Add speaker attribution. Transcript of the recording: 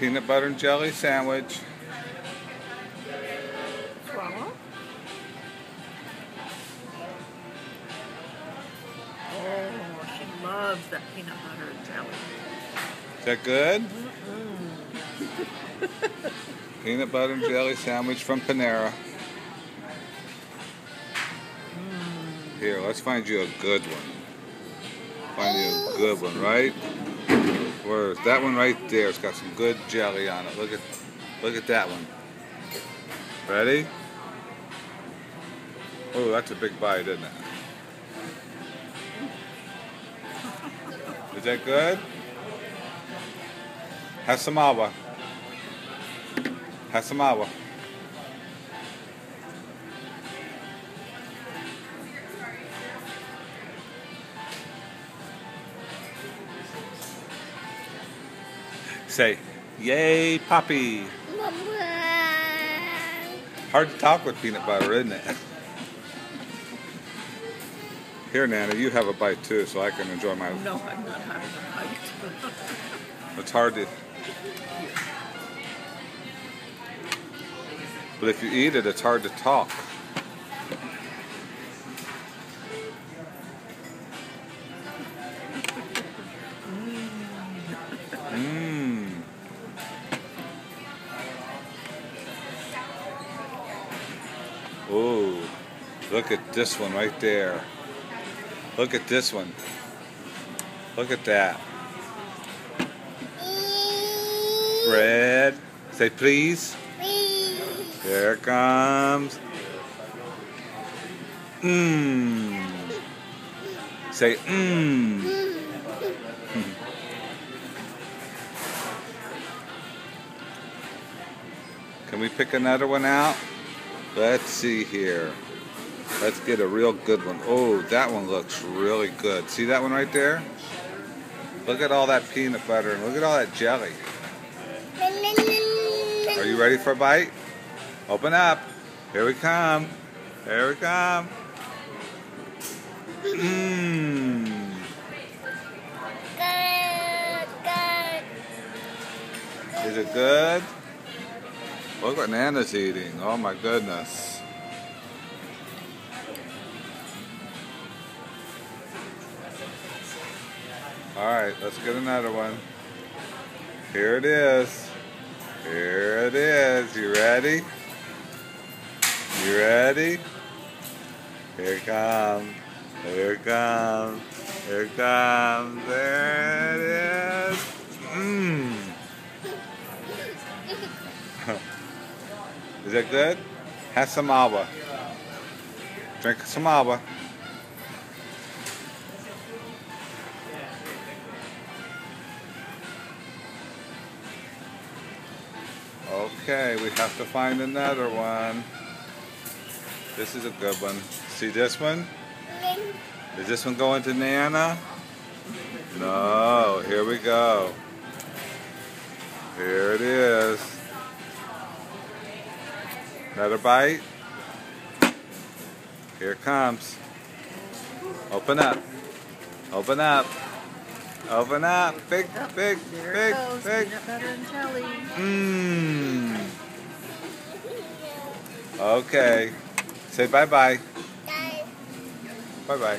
Speaker 1: peanut butter and jelly sandwich.
Speaker 2: Swallow. Oh, she loves that peanut butter and jelly.
Speaker 1: Is that good?
Speaker 2: Mm-mm.
Speaker 1: Peanut butter and jelly sandwich from Panara. Here, let's find you a good one. Find you a good one, right? Where's that one right there? It's got some good jelly on it. Look at that one. Ready? Oh, that's a big bite, isn't it? Is that good? Have some agua. Have some agua. Say, yay, Poppy. Hard to talk with peanut butter, isn't it? Here, Nana, you have a bite too, so I can enjoy my...
Speaker 2: No, I'm not having a bite.
Speaker 1: It's hard to... But if you eat it, it's hard to talk. Mmm. Oh, look at this one right there. Look at this one. Look at that. Red. Say please. There it comes. Mmm. Say mmm. Can we pick another one out? Let's see here. Let's get a real good one. Oh, that one looks really good. See that one right there? Look at all that peanut butter and look at all that jelly. Are you ready for a bite? Open up. Here we come. Here we come. Mmm. Is it good? Look what Nana's eating. Oh my goodness. Alright, let's get another one. Here it is. Here it is. You ready? You ready? Here it comes. Here it comes. Here it comes. There it is. Mmm. Is that good? Have some agua. Drink some agua. Okay, we have to find another one. This is a good one. See this one? Is this one going to Nana? No, here we go. Here it is. Another bite. Here it comes. Open up. Open up. Open up. Big, big,
Speaker 2: There
Speaker 1: big,
Speaker 2: it goes.
Speaker 1: big.
Speaker 2: Peanut butter and jelly.
Speaker 1: Mmm. Okay. Say bye-bye. Bye-bye.